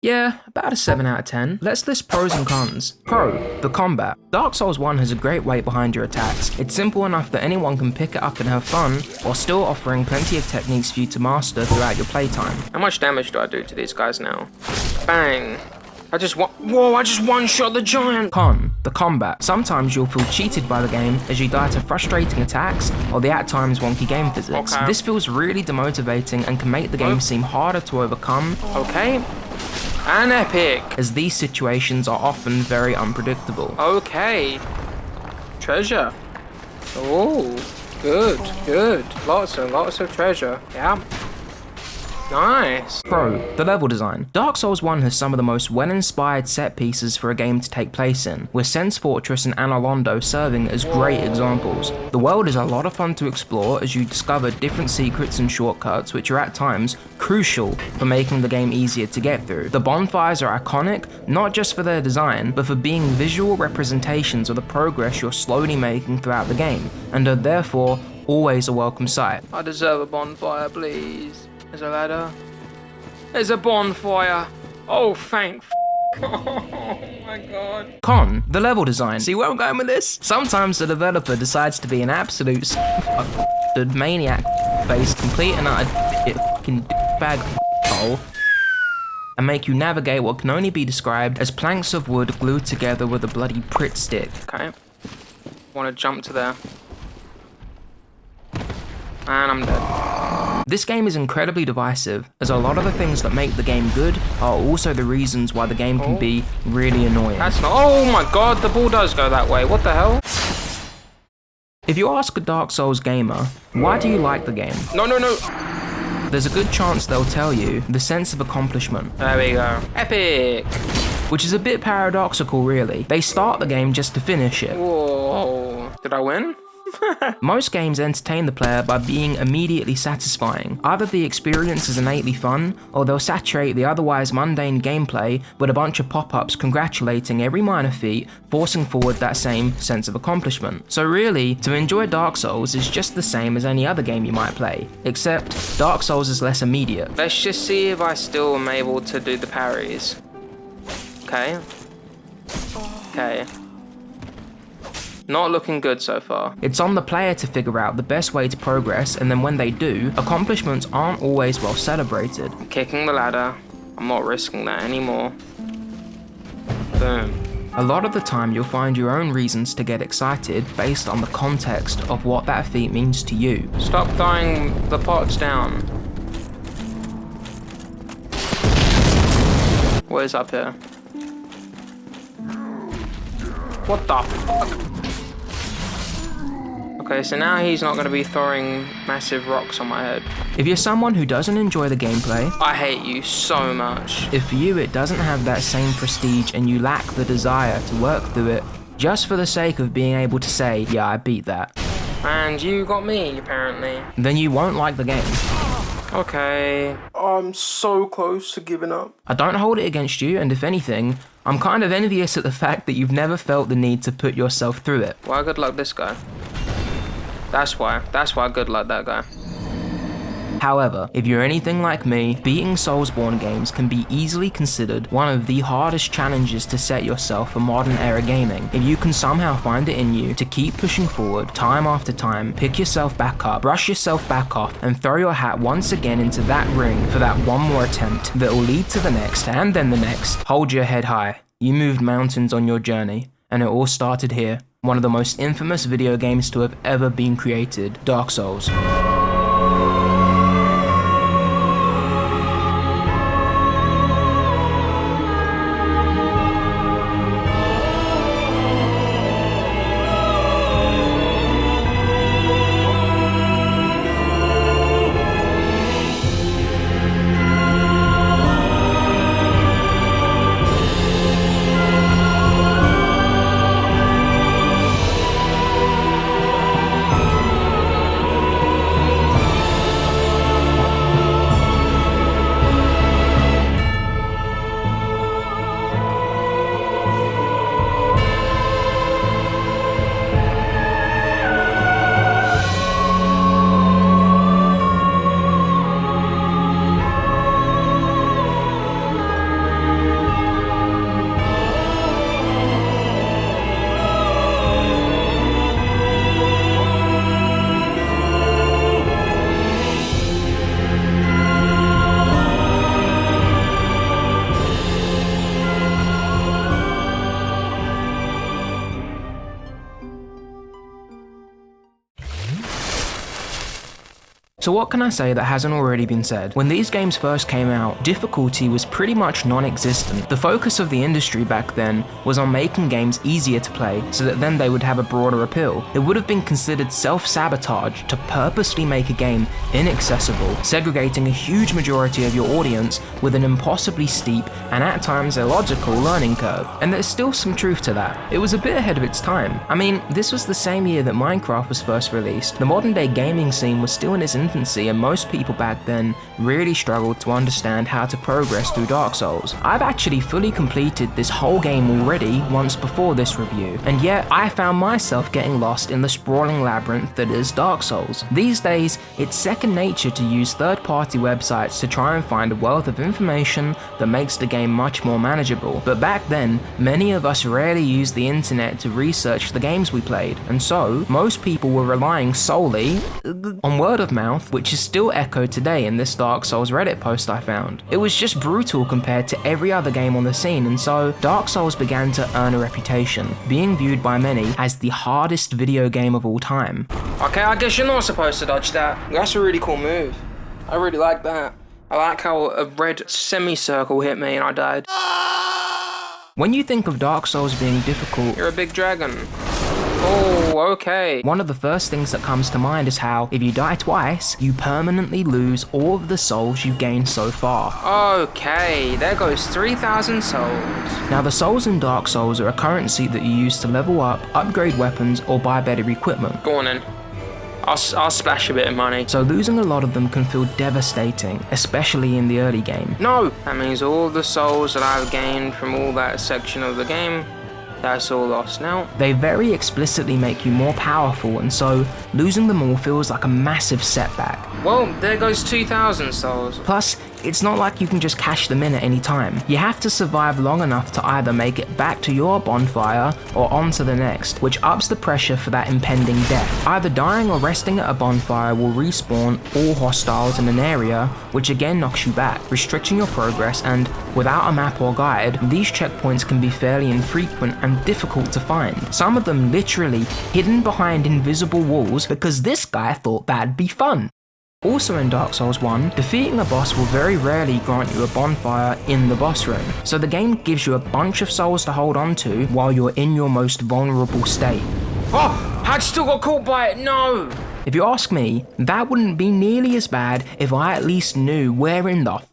Yeah, about a 7 out of 10. Let's list pros and cons. Pro, the combat. Dark Souls 1 has a great weight behind your attacks. It's simple enough that anyone can pick it up and have fun, while still offering plenty of techniques for you to master throughout your playtime. How much damage do I do to these guys now? Bang. I just one-shot the giant! Con, the combat. Sometimes you'll feel cheated by the game as you die to frustrating attacks or the at times wonky game physics. Okay. This feels really demotivating and can make the game seem harder to overcome. Okay. And epic! As these situations are often very unpredictable. Okay. Treasure. Oh, good. Lots of treasure. Yeah. Nice. Pro, the level design. Dark Souls 1 has some of the most well-inspired set pieces for a game to take place in, with Sen's Fortress and Anor Londo serving as great examples. The world is a lot of fun to explore as you discover different secrets and shortcuts which are at times crucial for making the game easier to get through. The bonfires are iconic, not just for their design, but for being visual representations of the progress you're slowly making throughout the game, and are therefore always a welcome sight. I deserve a bonfire, please. There's a ladder. There's a bonfire. Oh, thank oh my god. Con, the level design. See where I'm going with this? Sometimes the developer decides to be an absolute maniac face, complete and utter fucking bag hole, and make you navigate what can only be described as planks of wood glued together with a bloody Pritt stick. Okay. Want to jump to there. And I'm dead. This game is incredibly divisive, as a lot of the things that make the game good are also the reasons why the game can be really annoying. That's not- oh my god, the ball does go that way, what the hell? If you ask a Dark Souls gamer, why do you like the game? No. There's a good chance they'll tell you the sense of accomplishment. There we go. Epic! Which is a bit paradoxical really. They start the game just to finish it. Whoa. Did I win? Most games entertain the player by being immediately satisfying. Either the experience is innately fun, or they'll saturate the otherwise mundane gameplay with a bunch of pop-ups congratulating every minor feat, forcing forward that same sense of accomplishment. So really, to enjoy Dark Souls is just the same as any other game you might play, except Dark Souls is less immediate. Let's just see if I still am able to do the parries. Okay. Not looking good so far. It's on the player to figure out the best way to progress, and then when they do, accomplishments aren't always well celebrated. Kicking the ladder. I'm not risking that anymore. Boom. A lot of the time you'll find your own reasons to get excited based on the context of what that feat means to you. Stop throwing the pots down. What is up here? What the fuck? Okay, so now he's not going to be throwing massive rocks on my head. If you're someone who doesn't enjoy the gameplay, I hate you so much. If for you it doesn't have that same prestige and you lack the desire to work through it, just for the sake of being able to say, yeah, I beat that. And you got me, apparently. Then you won't like the game. Okay. I'm so close to giving up. I don't hold it against you, and if anything, I'm kind of envious at the fact that you've never felt the need to put yourself through it. Why good luck this guy? That's why good luck that guy. However, if you're anything like me, beating Souls-bourne games can be easily considered one of the hardest challenges to set yourself for modern era gaming. If you can somehow find it in you to keep pushing forward time after time, pick yourself back up, brush yourself back off, and throw your hat once again into that ring for that one more attempt that will lead to the next and then the next, hold your head high. You moved mountains on your journey, and it all started here. One of the most infamous video games to have ever been created, Dark Souls. So what can I say that hasn't already been said? When these games first came out, difficulty was pretty much non-existent. The focus of the industry back then was on making games easier to play, so that then they would have a broader appeal. It would have been considered self-sabotage to purposely make a game inaccessible, segregating a huge majority of your audience with an impossibly steep and at times illogical learning curve. And there's still some truth to that. It was a bit ahead of its time. I mean, this was the same year that Minecraft was first released. The modern day gaming scene was still in its infancy, and most people back then really struggled to understand how to progress through Dark Souls. I've actually fully completed this whole game already once before this review, and yet I found myself getting lost in the sprawling labyrinth that is Dark Souls. These days, it's second nature to use third-party websites to try and find a wealth of information that makes the game much more manageable, but back then, many of us rarely used the internet to research the games we played, and so, most people were relying solely on word of mouth, which is still echoed today in this Dark Souls Reddit post I found. It was just brutal compared to every other game on the scene, and so Dark Souls began to earn a reputation, being viewed by many as the hardest video game of all time. Okay, I guess you're not supposed to dodge that. That's a really cool move. I really like that. I like how a red semicircle hit me and I died. When you think of Dark Souls being difficult, you're a big dragon. Oh, okay. One of the first things that comes to mind is how, if you die twice, you permanently lose all of the souls you've gained so far. Okay, there goes 3,000 souls. Now, the souls in Dark Souls are a currency that you use to level up, upgrade weapons, or buy better equipment. Go on then. I'll splash a bit of money. So losing a lot of them can feel devastating, especially in the early game. No! That means all the souls that I've gained from all that section of the game, that's all lost now. They very explicitly make you more powerful, and so losing them all feels like a massive setback. Well, there goes 2,000 souls. Plus, it's not like you can just cash them in at any time. You have to survive long enough to either make it back to your bonfire or on to the next, which ups the pressure for that impending death. Either dying or resting at a bonfire will respawn all hostiles in an area, which again knocks you back, restricting your progress, and without a map or guide, these checkpoints can be fairly infrequent and difficult to find. Some of them literally hidden behind invisible walls because this guy thought that'd be fun. Also in Dark Souls 1, defeating a boss will very rarely grant you a bonfire in the boss room, so the game gives you a bunch of souls to hold on to while you're in your most vulnerable state. Oh, I still got caught by it, no! If you ask me, that wouldn't be nearly as bad if I at least knew where in the f***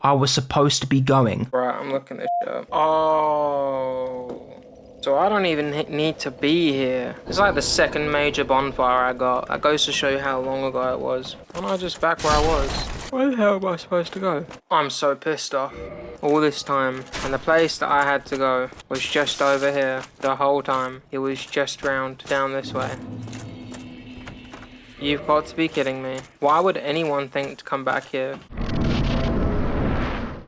I was supposed to be going. Right, I'm looking this shit up. Oh... So I don't even need to be here. It's like the second major bonfire I got. That goes to show you how long ago it was. I'm not just back where I was. Where the hell am I supposed to go? I'm so pissed off. All this time. And the place that I had to go was just over here. The whole time. It was just round down this way. You've got to be kidding me. Why would anyone think to come back here?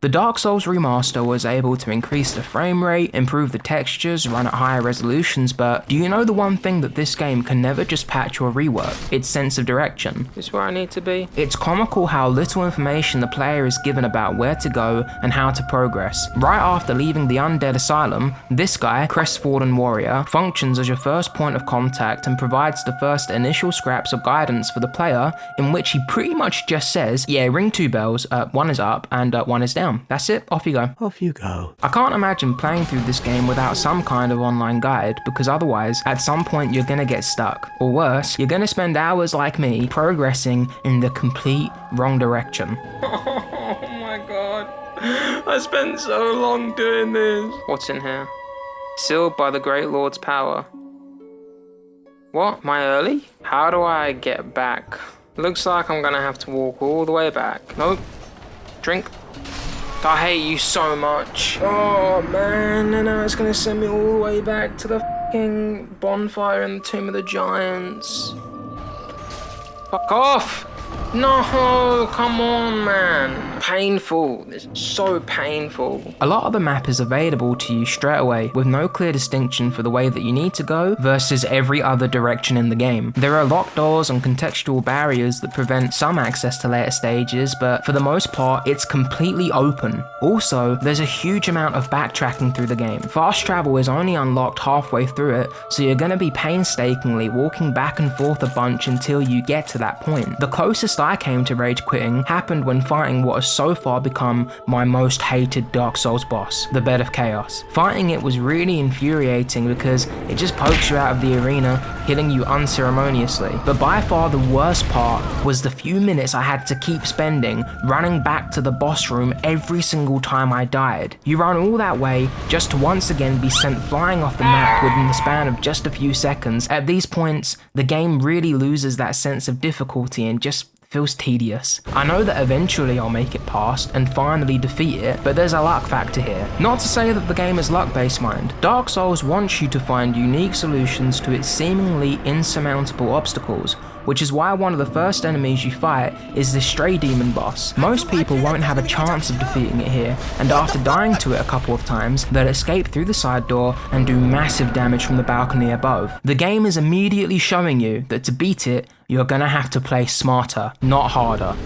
The Dark Souls Remaster was able to increase the frame rate, improve the textures, run at higher resolutions, but do you know the one thing that this game can never just patch or rework? Its sense of direction. Is this where I need to be? It's comical how little information the player is given about where to go and how to progress. Right after leaving the Undead Asylum, this guy, Crestfallen Warrior, functions as your first point of contact and provides the first initial scraps of guidance for the player, in which he pretty much just says, yeah, ring 2 bells, one is up and one is down. That's it, off you go. Off you go. I can't imagine playing through this game without some kind of online guide, because otherwise, at some point you're gonna get stuck. Or worse, you're gonna spend hours like me, progressing in the complete wrong direction. Oh my god. I spent so long doing this. What's in here? Sealed by the Great Lord's power. What? Am I early? How do I get back? Looks like I'm gonna have to walk all the way back. Nope. Drink. I hate you so much. Oh man, and now it's gonna send me all the way back to the fucking bonfire in the Tomb of the Giants. Fuck off! No, come on, man. Painful. It's so painful. A lot of the map is available to you straight away, with no clear distinction for the way that you need to go versus every other direction in the game. There are locked doors and contextual barriers that prevent some access to later stages, but for the most part, it's completely open. Also, there's a huge amount of backtracking through the game. Fast travel is only unlocked halfway through it, so you're gonna be painstakingly walking back and forth a bunch until you get to that point. The closest closest I came to rage quitting happened when fighting what has so far become my most hated Dark Souls boss, the Bed of Chaos. Fighting it was really infuriating because it just pokes you out of the arena, killing you unceremoniously. But by far the worst part was the few minutes I had to keep spending running back to the boss room every single time I died. You run all that way just to once again be sent flying off the map within the span of just a few seconds. At these points, the game really loses that sense of difficulty and just feels tedious. I know that eventually I'll make it past and finally defeat it, but there's a luck factor here. Not to say that the game is luck-based, mind. Dark Souls wants you to find unique solutions to its seemingly insurmountable obstacles, which is why one of the first enemies you fight is this stray demon boss. Most people won't have a chance of defeating it here, and after dying to it a couple of times, they'll escape through the side door and do massive damage from the balcony above. The game is immediately showing you that to beat it, you're gonna have to play smarter, not harder.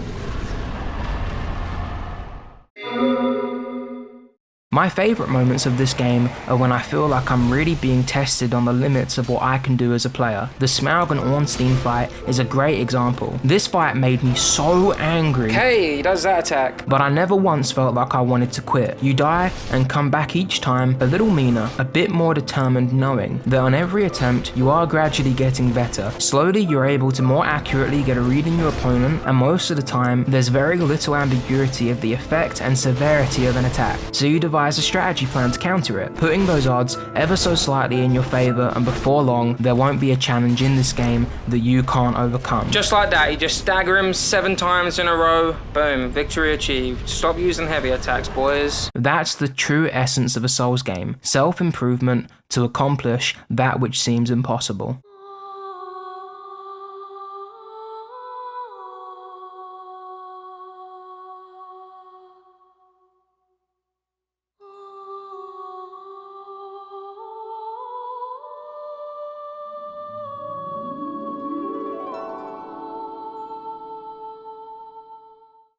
My favourite moments of this game are when I feel like I'm really being tested on the limits of what I can do as a player. The Smaug and Ornstein fight is a great example. This fight made me so angry. Hey, he does that attack. But I never once felt like I wanted to quit. You die and come back each time a little meaner, a bit more determined, knowing that on every attempt you are gradually getting better. Slowly you're able to more accurately get a read on your opponent, and most of the time there's very little ambiguity of the effect and severity of an attack. So you devise a strategy plan to counter it, putting those odds ever so slightly in your favour, and before long there won't be a challenge in this game that you can't overcome. Just like that, you just stagger him 7 times in a row, boom, victory achieved. Stop using heavy attacks, boys. That's the true essence of a Souls game, self-improvement to accomplish that which seems impossible.